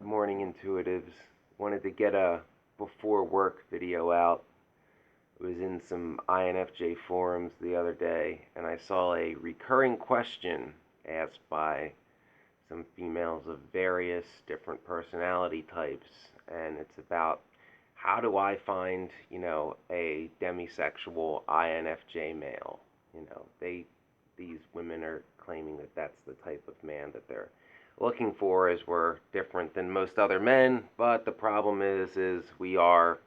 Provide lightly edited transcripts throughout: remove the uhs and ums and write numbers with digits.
Morning Intuitives. Wanted to get a before work video out. It was in some INFJ forums the other day, and I saw a recurring question asked by some females of various different personality types, and it's about how do I find, a demisexual INFJ male? These women are claiming that that's the type of man that they're looking for, as we're different than most other men, but the problem is we are,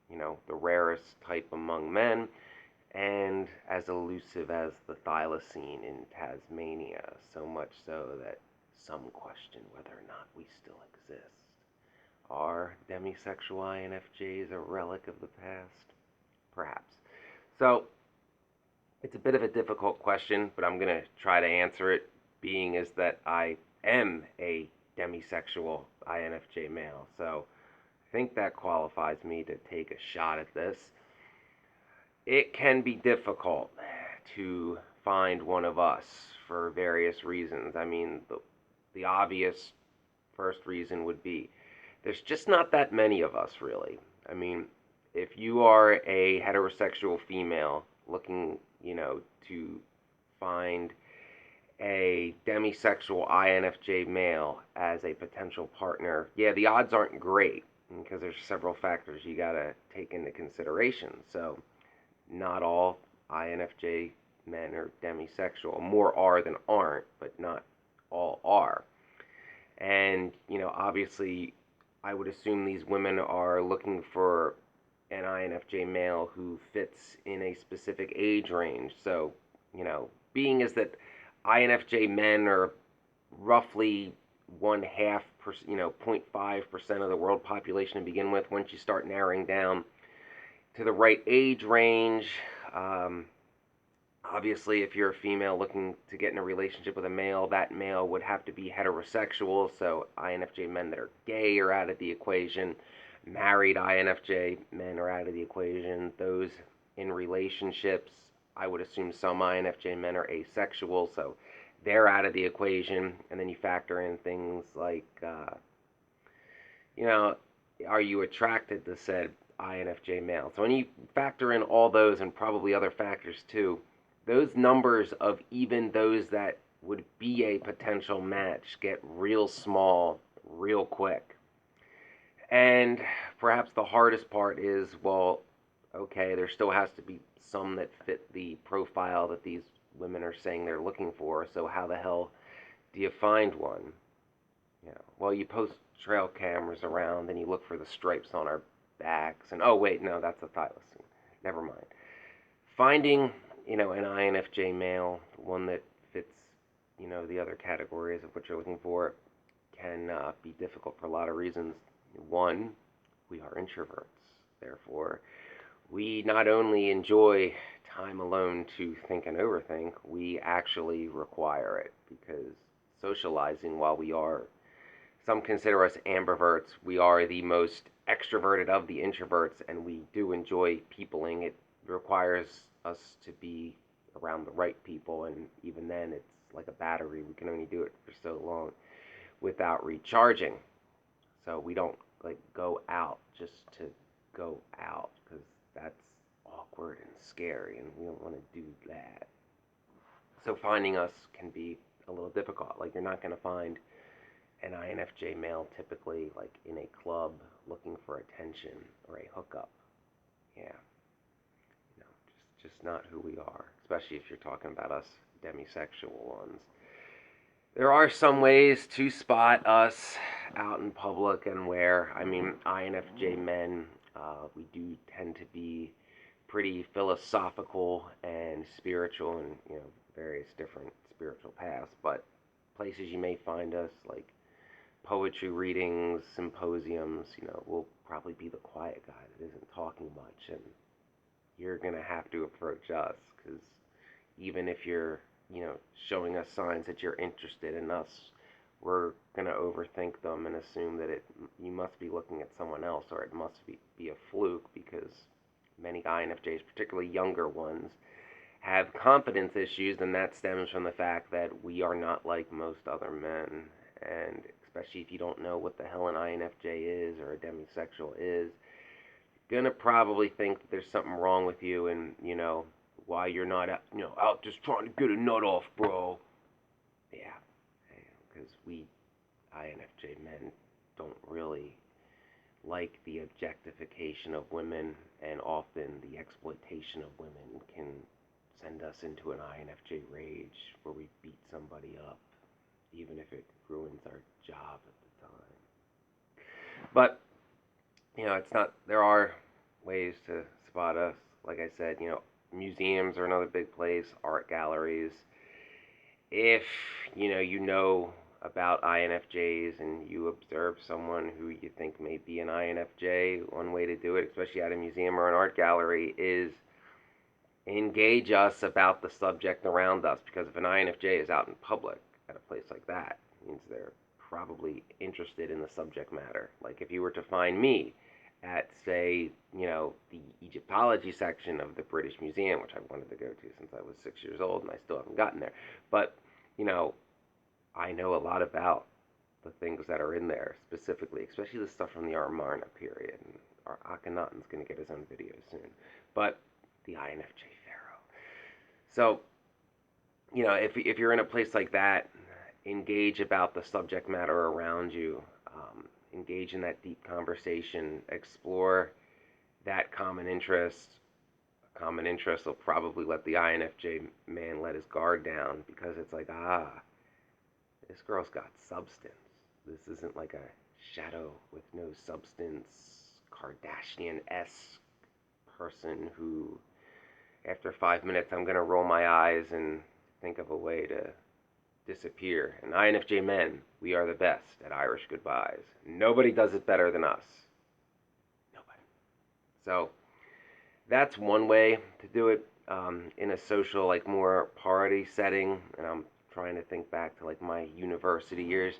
the rarest type among men, and as elusive as the thylacine in Tasmania, so much so that some question whether or not we still exist. Are demisexual INFJs a relic of the past? Perhaps. So, it's a bit of a difficult question, but I'm going to try to answer it, being as that I am a demisexual INFJ male. So, I think that qualifies me to take a shot at this. It can be difficult to find one of us for various reasons. I mean, the obvious first reason would be there's just not that many of us, really. I mean, if you are a heterosexual female looking, to find a demisexual INFJ male as a potential partner, yeah, the odds aren't great because there's several factors you got to take into consideration. So, not all INFJ men are demisexual. More are than aren't, but not all are. And, obviously, I would assume these women are looking for an INFJ male who fits in a specific age range. So, being as that INFJ men are roughly 1/2%, 0.5% of the world population to begin with. Once you start narrowing down to the right age range, obviously, if you're a female looking to get in a relationship with a male, that male would have to be heterosexual. So INFJ men that are gay are out of the equation. Married INFJ men are out of the equation. Those in relationships, I would assume some INFJ men are asexual, so they're out of the equation. And then you factor in things like, are you attracted to said INFJ male? So when you factor in all those and probably other factors too, those numbers of even those that would be a potential match get real small real quick. And perhaps the hardest part is, well, okay, there still has to be some that fit the profile that these women are saying they're looking for. So how the hell do you find one? Well, you post trail cameras around and you look for the stripes on our backs. And oh wait, no, that's a thylacine. Never mind. Finding, an INFJ male, one that fits, the other categories of what you're looking for, can be difficult for a lot of reasons. One, we are introverts. Therefore, we not only enjoy time alone to think and overthink, we actually require it because socializing, while we are, some consider us ambiverts, we are the most extroverted of the introverts, and we do enjoy peopling. It requires us to be around the right people, and even then, it's like a battery. We can only do it for so long without recharging. So we don't go out just to go out because that's awkward and scary, and we don't want to do that. So finding us can be a little difficult. Like, you're not going to find an INFJ male typically in a club looking for attention or a hookup. Yeah, just not who we are, especially if you're talking about us demisexual ones. There are some ways to spot us out in public and where, INFJ men, we do tend to be pretty philosophical and spiritual and, various different spiritual paths. But places you may find us, like poetry readings, symposiums, we'll probably be the quiet guy that isn't talking much. And you're going to have to approach us because even if you're showing us signs that you're interested in us, we're going to overthink them and assume that you must be looking at someone else, or it must be a fluke, because many INFJs, particularly younger ones, have confidence issues, and that stems from the fact that we are not like most other men, and especially if you don't know what the hell an INFJ is or a demisexual is, you're gonna probably think that there's something wrong with you, and why you're not out just trying to get a nut off, bro. Yeah, because we INFJ men don't really like the objectification of women, and often the exploitation of women can send us into an INFJ rage where we beat somebody up, even if it ruins our job at the time. But, it's not, there are ways to spot us. Like I said, museums are another big place, art galleries. If, you know about INFJs and you observe someone who you think may be an INFJ, one way to do it, especially at a museum or an art gallery, is engage us about the subject around us. Because if an INFJ is out in public at a place like that, it means they're probably interested in the subject matter. Like if you were to find me at, say, the Egyptology section of the British Museum, which I've wanted to go to since I was 6 years old, and I still haven't gotten there. But, I know a lot about the things that are in there specifically, especially the stuff from the Amarna period. And our Akhenaten's going to get his own video soon. But the INFJ Pharaoh. So, if you're in a place like that, engage about the subject matter around you. Engage in that deep conversation. Explore that common interest. Common interest will probably let the INFJ man let his guard down, because it's like, this girl's got substance. This isn't like a shadow with no substance, Kardashian-esque person who, after 5 minutes, I'm going to roll my eyes and think of a way to disappear. And INFJ men, we are the best at Irish goodbyes. Nobody does it better than us. Nobody. So that's one way to do it, in a social, like more party setting. And I'm trying to think back to like my university years.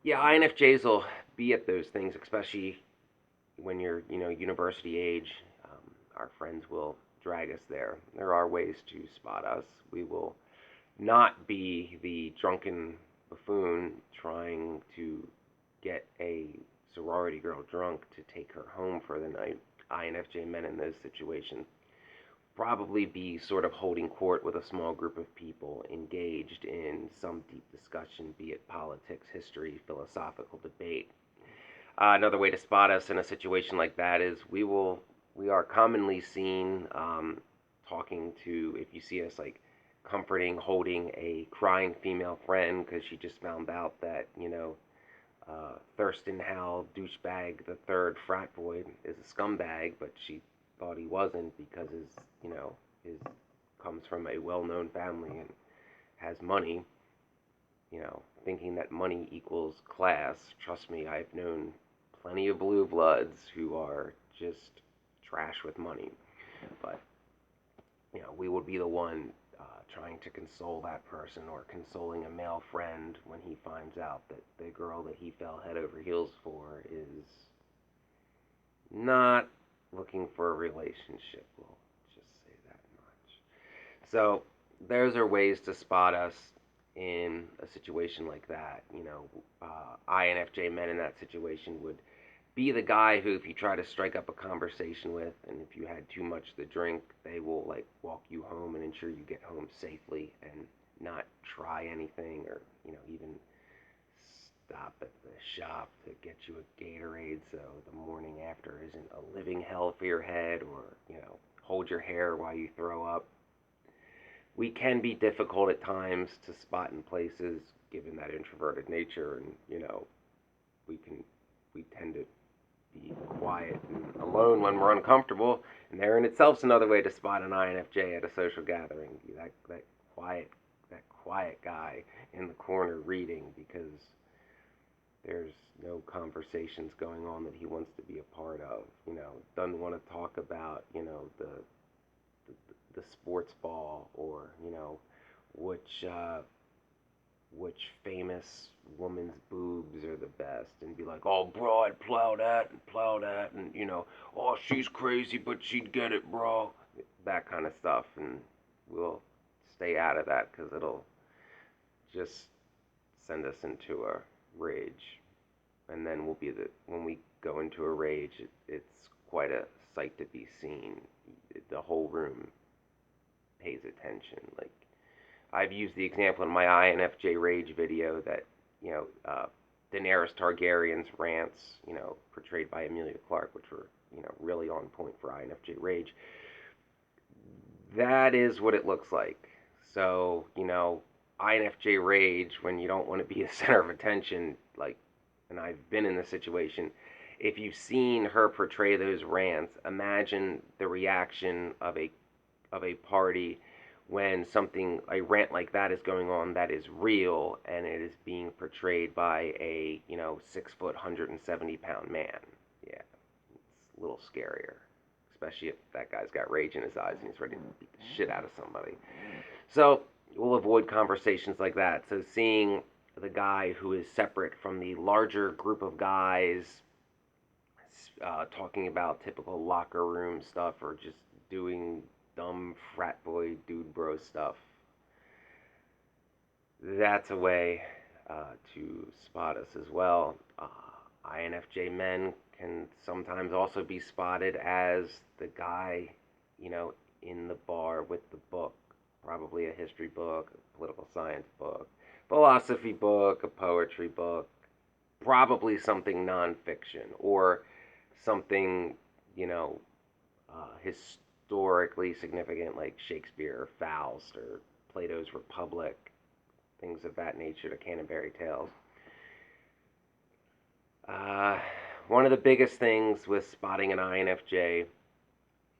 Yeah, INFJs will be at those things, especially when you're, university age. Our friends will drag us there. There are ways to spot us. We will not be the drunken buffoon trying to get a sorority girl drunk to take her home for the night. INFJ men in those situations probably be sort of holding court with a small group of people engaged in some deep discussion, be it politics, history, philosophical debate. Another way to spot us in a situation like that is we are commonly seen talking to, if you see us like comforting, holding a crying female friend because she just found out that, Thurston Howell, douchebag, the third frat boy, is a scumbag, but she thought he wasn't because his comes from a well-known family and has money, thinking that money equals class. Trust me, I've known plenty of blue bloods who are just trash with money. But, we would be the one trying to console that person, or consoling a male friend when he finds out that the girl that he fell head over heels for is not looking for a relationship. We'll just say that much. So those are ways to spot us in a situation like that. INFJ men in that situation would be the guy who, if you try to strike up a conversation with, and if you had too much to drink, they will like walk you home and ensure you get home safely, and not try anything, or even stop at the shop to get you a Gatorade so the morning after isn't a living hell for your head, or hold your hair while you throw up. We can be difficult at times to spot in places, given that introverted nature, and we tend to be quiet and alone when we're uncomfortable, and there in itself is another way to spot an INFJ at a social gathering. That quiet guy in the corner reading, because there's no conversations going on that he wants to be a part of. Doesn't want to talk about the sports ball, or which famous woman's boobs are the best, and be like, oh, bro, I'd plow that, and oh, she's crazy, but she'd get it, bro. That kind of stuff, and we'll stay out of that, because it'll just send us into a rage, and then when we go into a rage, it's quite a sight to be seen. The whole room pays attention. Like, I've used the example in my INFJ rage video that, you know, Daenerys Targaryen's rants, you know, portrayed by Emilia Clarke, which were, you know, really on point for INFJ rage. That is what it looks like. So, you know, INFJ rage, when you don't want to be a center of attention, like, and I've been in this situation, if you've seen her portray those rants, imagine the reaction of a party when a rant like that is going on that is real and it is being portrayed by a, you know, 6 foot, 170 pound man. Yeah, it's a little scarier, especially if that guy's got rage in his eyes and he's ready to beat the shit out of somebody. So we'll avoid conversations like that. So seeing the guy who is separate from the larger group of guys, talking about typical locker room stuff or just doing dumb frat boy dude bro stuff, that's a way to spot us as well. INFJ men can sometimes also be spotted as the guy, you know, in the bar with the book, probably a history book, a political science book, philosophy book, a poetry book, probably something nonfiction or something, you know, historically significant like Shakespeare or Faust or Plato's Republic, things of that nature, the Canterbury Tales. Uh, One of the biggest things with spotting an INFJ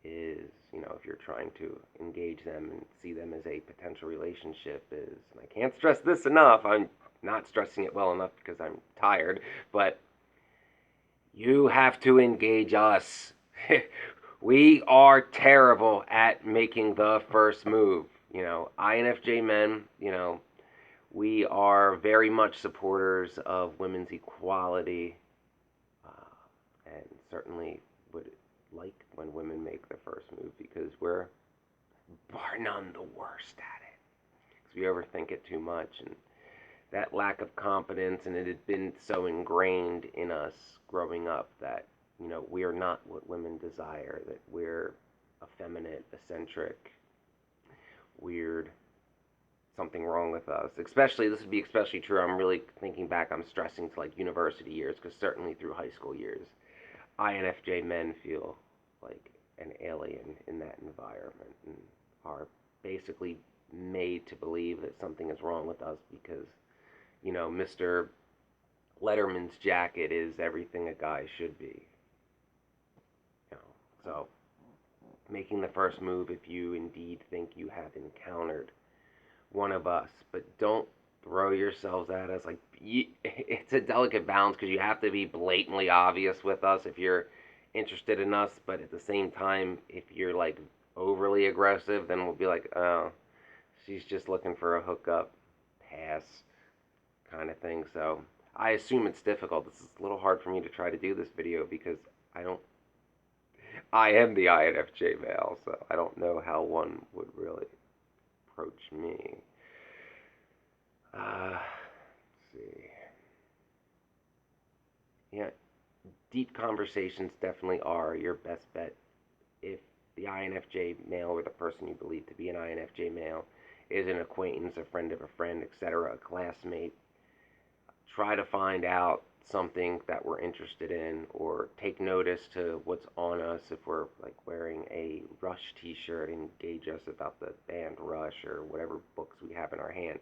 is, you know, if you're trying to engage them and see them as a potential relationship, is, and I can't stress this enough, I'm not stressing it well enough because I'm tired, but you have to engage us. We are terrible at making the first move. You know, INFJ men, you know, we are very much supporters of women's equality, and certainly would like when women make the first move because we're, bar none, the worst at it. Because we overthink it too much, and that lack of confidence, and it had been so ingrained in us growing up that, you know, we are not what women desire, that we're effeminate, eccentric, weird, something wrong with us. Especially, this would be especially true, I'm really thinking back, I'm stressing to like university years, because certainly through high school years, INFJ men feel like an alien in that environment and are basically made to believe that something is wrong with us because, you know, Mr. Letterman's jacket is everything a guy should be. You know, so making the first move if you indeed think you have encountered one of us, but don't throw yourselves at us. Like, it's a delicate balance because you have to be blatantly obvious with us if you're interested in us, but at the same time, if you're like overly aggressive, then we'll be like, oh, she's just looking for a hookup, pass, kind of thing. So I assume it's difficult. This is a little hard for me to try to do this video because I am the INFJ male, so I don't know how one would really approach me. Let's see. Yeah, deep conversations definitely are your best bet if the INFJ male or the person you believe to be an INFJ male is an acquaintance, a friend of a friend, etc., a classmate. Try to find out something that we're interested in or take notice to what's on us. If we're like wearing a Rush t-shirt, engage us about the band Rush or whatever books we have in our hand.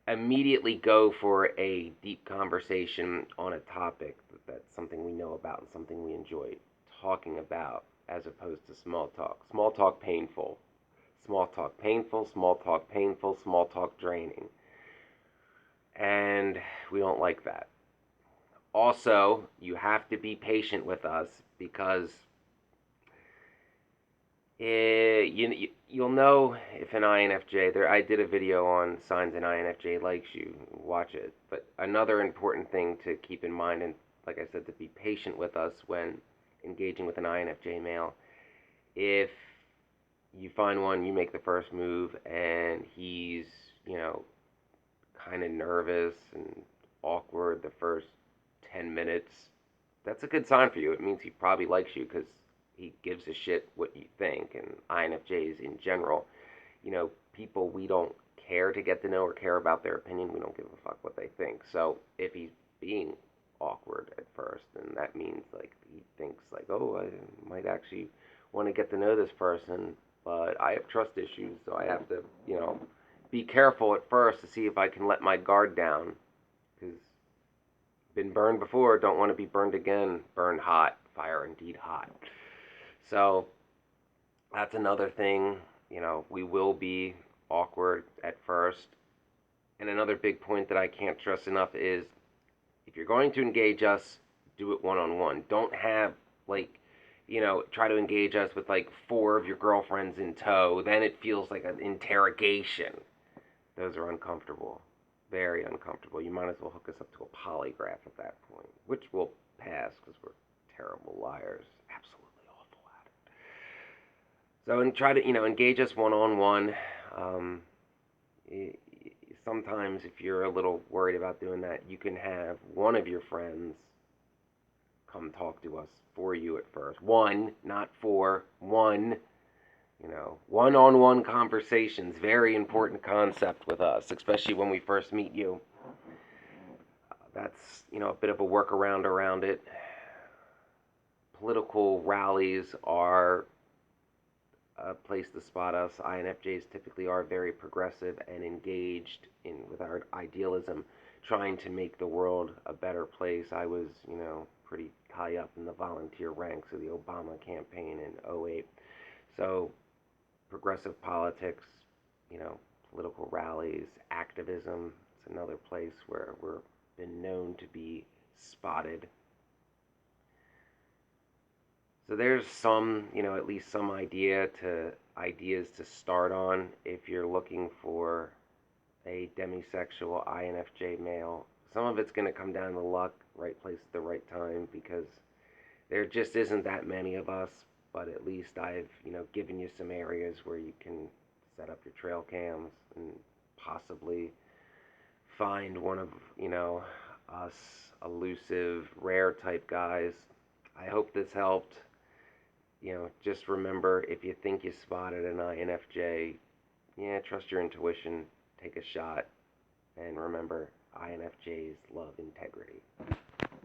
Immediately go for a deep conversation on a topic that's something we know about and something we enjoy talking about, as opposed to small talk. Small talk painful. Small talk painful, small talk painful, small talk draining. And we don't like that. Also, you have to be patient with us because you'll know if an INFJ, I did a video on signs an INFJ likes you, watch it. But another important thing to keep in mind, and like I said, to be patient with us when engaging with an INFJ male, if you find one, you make the first move, and he's, you know, kind of nervous and awkward the first 10 minutes, that's a good sign for you. It means he probably likes you because he gives a shit what you think. And INFJs in general, people we don't care to get to know or care about their opinion. We don't give a fuck what they think. So if he's being awkward at first, then that means like he thinks like, oh, I might actually want to get to know this person, but I have trust issues, so I have to, be careful at first to see if I can let my guard down. Because been burned before, don't want to be burned again. Burned hot, fire indeed hot. So that's another thing. We will be awkward at first. And another big point that I can't stress enough is if you're going to engage us, do it one on one. Don't have like, try to engage us with like four of your girlfriends in tow. Then it feels like an interrogation. Those are uncomfortable. Very uncomfortable. You might as well hook us up to a polygraph at that point, which will pass because we're terrible liars. Absolutely awful at it. So, and try to, engage us one on one. Sometimes, if you're a little worried about doing that, you can have one of your friends come talk to us for you at first. One, not four. One. One-on-one conversations, very important concept with us, especially when we first meet you. That's, a bit of a workaround around it. Political rallies are a place to spot us. INFJs typically are very progressive and engaged with our idealism, trying to make the world a better place. I was, pretty high up in the volunteer ranks of the Obama campaign in '08. So progressive politics, political rallies, activism. It's another place where we're been known to be spotted. So there's some, at least some ideas to start on if you're looking for a demisexual INFJ male. Some of it's going to come down to luck, right place at the right time, because there just isn't that many of us. But at least I've, given you some areas where you can set up your trail cams and possibly find one of, us elusive, rare type guys. I hope this helped. Just remember, if you think you spotted an INFJ, trust your intuition, take a shot, and remember, INFJs love integrity.